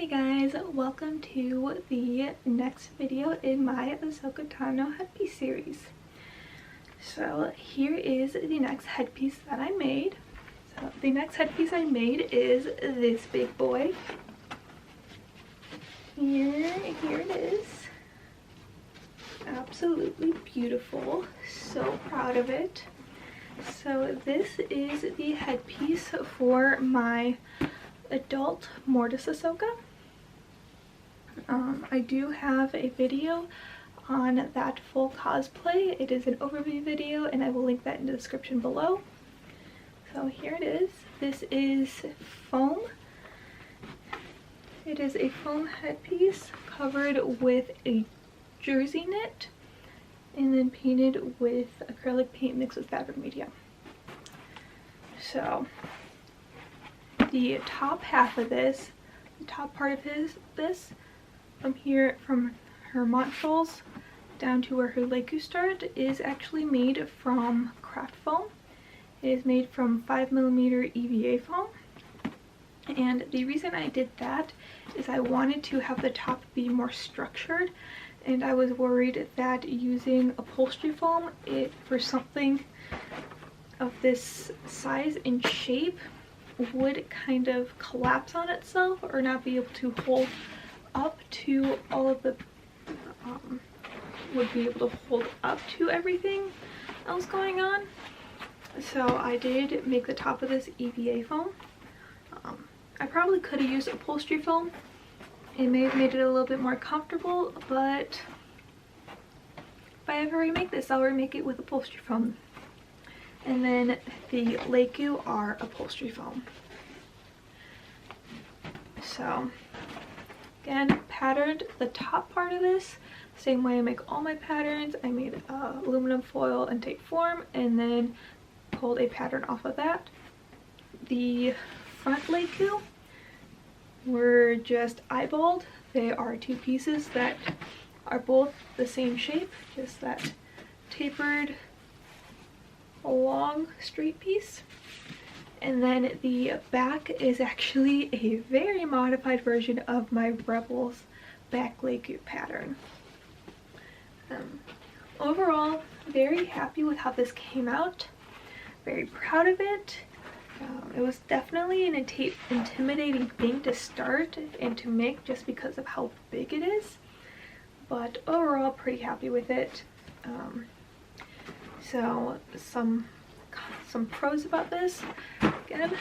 Hey guys, welcome to the next video in my Ahsoka Headpiece series. So here is the next headpiece that I made. So the next headpiece I made is this big boy. Here it is. Absolutely beautiful. So proud of it. So this is the headpiece for my adult Mortis Ahsoka. I do have a video on that full cosplay. It is an overview video and I will link that in the description below. So here it is. This is foam. It is a foam headpiece covered with a jersey knit and then painted with acrylic paint mixed with fabric medium. So the top half of this, the top part of this, from here, from her montrals down to where her leku start, is actually made from craft foam. It is made from 5mm EVA foam. And the reason I did that is I wanted to have the top be more structured, and I was worried that using upholstery foam, for something of this size and shape, would kind of collapse on itself or not be able to hold up to all of the would be able to hold up to everything else going on. So I did make the top of this EVA foam. I probably could have used upholstery foam. It may have made it a little bit more comfortable, but if I ever remake this, I'll remake it with upholstery foam. And then the leku are upholstery foam. So again, patterned the top part of this same way I make all my patterns. I made aluminum foil and tape form and then pulled a pattern off of that. The front leku were just eyeballed. They are two pieces that are both the same shape, just that tapered long straight piece. And then the back is actually a very modified version of my Rebels back leku pattern. Overall, very happy with how this came out. Very proud of it. It was definitely an intimidating thing to start and to make just because of how big it is. But overall, pretty happy with it. So some pros about this. Again,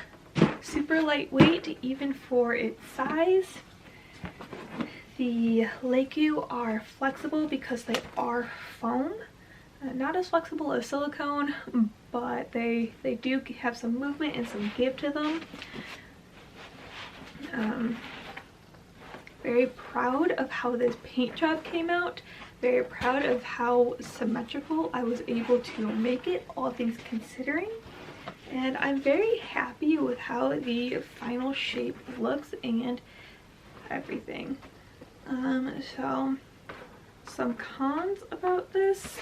super lightweight even for its size. The leku are flexible because they are foam. Not as flexible as silicone, but they do have some movement and some give to them. Very proud of how this paint job came out. Very proud of how symmetrical I was able to make it, all things considering. And I'm very happy with how the final shape looks and everything. So some cons about this.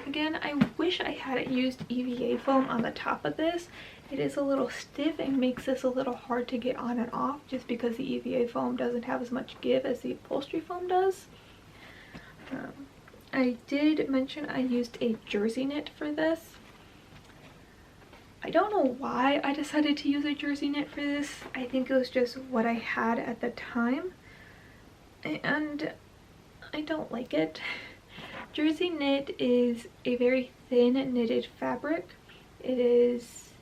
Again, I wish I hadn't used EVA foam on the top of this. It is a little stiff and makes this a little hard to get on and off just because the EVA foam doesn't have as much give as the upholstery foam does. I did mention I used a jersey knit for this. I don't know why I decided to use a jersey knit for this. I think it was just what I had at the time, and I don't like it. Jersey knit is a very thin knitted fabric. It's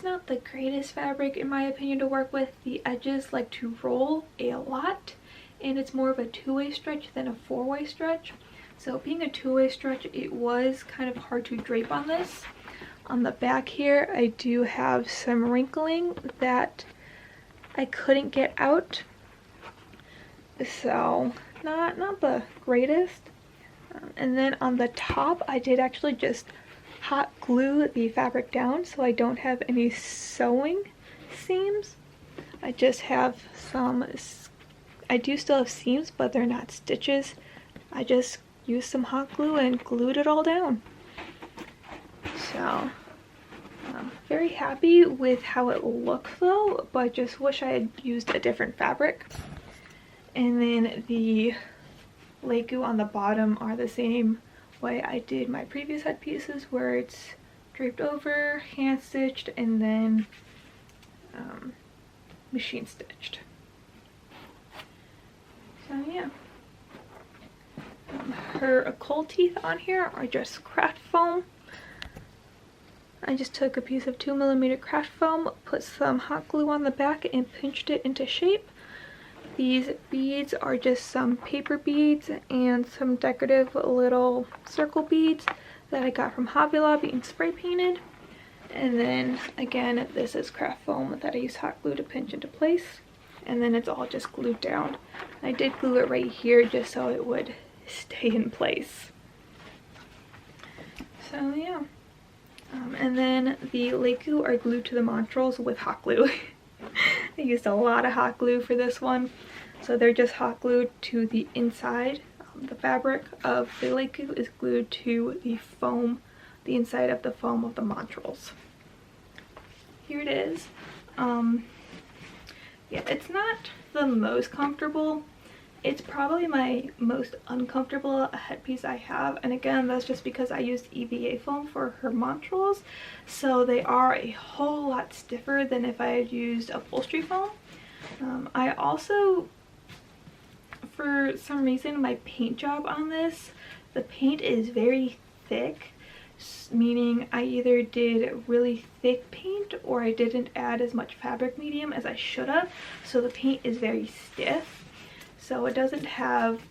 not the greatest fabric in my opinion to work with. The edges like to roll a lot, and it's more of a two-way stretch than a four-way stretch. So being a two-way stretch, it was kind of hard to drape on this. On the back here, I do have some wrinkling that I couldn't get out. So not the greatest. And then on the top, I did actually just hot glue the fabric down so I don't have any sewing seams. I just have some, I do still have seams, but they're not stitches. I just used some hot glue and glued it all down. So very very happy with how it looks though, but just wish I had used a different fabric. And then the Leiku on the bottom are the same way I did my previous headpieces, where it's draped over, hand stitched, and then machine stitched. So yeah. Her occult teeth on here are just craft foam. I just took a piece of 2mm craft foam, put some hot glue on the back, and pinched it into shape. These beads are just some paper beads and some decorative little circle beads that I got from Hobby Lobby and spray painted. And then again, this is craft foam that I used hot glue to pinch into place. And then it's all just glued down. I did glue it right here just so it would stay in place. So yeah. And then the Leiku are glued to the montrals with hot glue. I used a lot of hot glue for this one. So they're just hot glued to the inside. The fabric of the Leiku is glued to the foam, the inside of the foam of the montrals. Here it is. Yeah, it's not the most comfortable. It's probably my most uncomfortable headpiece I have, and again, that's just because I used EVA foam for her montrals, so they are a whole lot stiffer than if I had used upholstery foam. I also, for some reason, my paint job on this, the paint is very thick, meaning I either did really thick paint or I didn't add as much fabric medium as I should have, so the paint is very stiff. So it doesn't have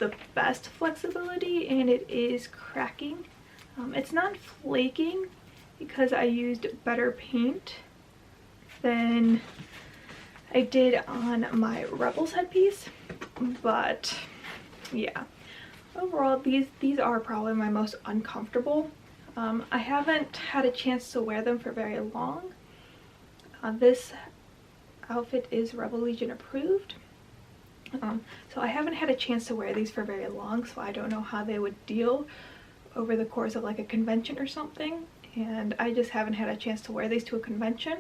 the best flexibility and it is cracking. It's not flaking because I used better paint than I did on my Rebels headpiece. But yeah, overall these are probably my most uncomfortable. I haven't had a chance to wear them for very long. This outfit is Rebel Legion approved. So I haven't had a chance to wear these for very long, so I don't know how they would deal over the course of like a convention or something, and I just haven't had a chance to wear these to a convention.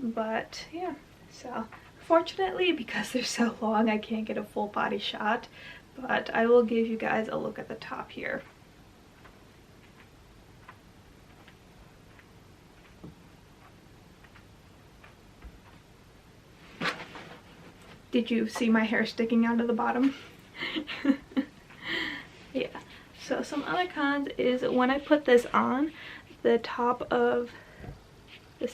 But yeah, so fortunately, because they're so long, I can't get a full body shot, but I will give you guys a look at the top here. Did you see my hair sticking out of the bottom? Yeah, so some other cons is when I put this on, the top of this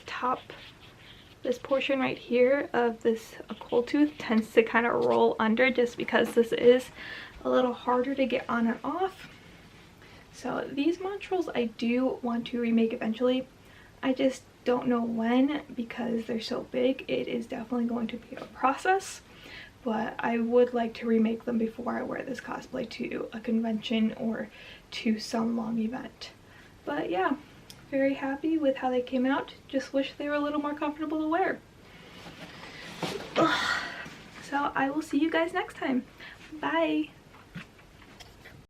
portion right here of this occult tooth tends to kind of roll under, just because this is a little harder to get on and off. So these montrals I do want to remake eventually. I just don't know when, because they're so big. It is definitely going to be a process, but I would like to remake them before I wear this cosplay to a convention or to some long event. But yeah, very happy with how they came out. Just wish they were a little more comfortable to wear. So I will see you guys next time. Bye!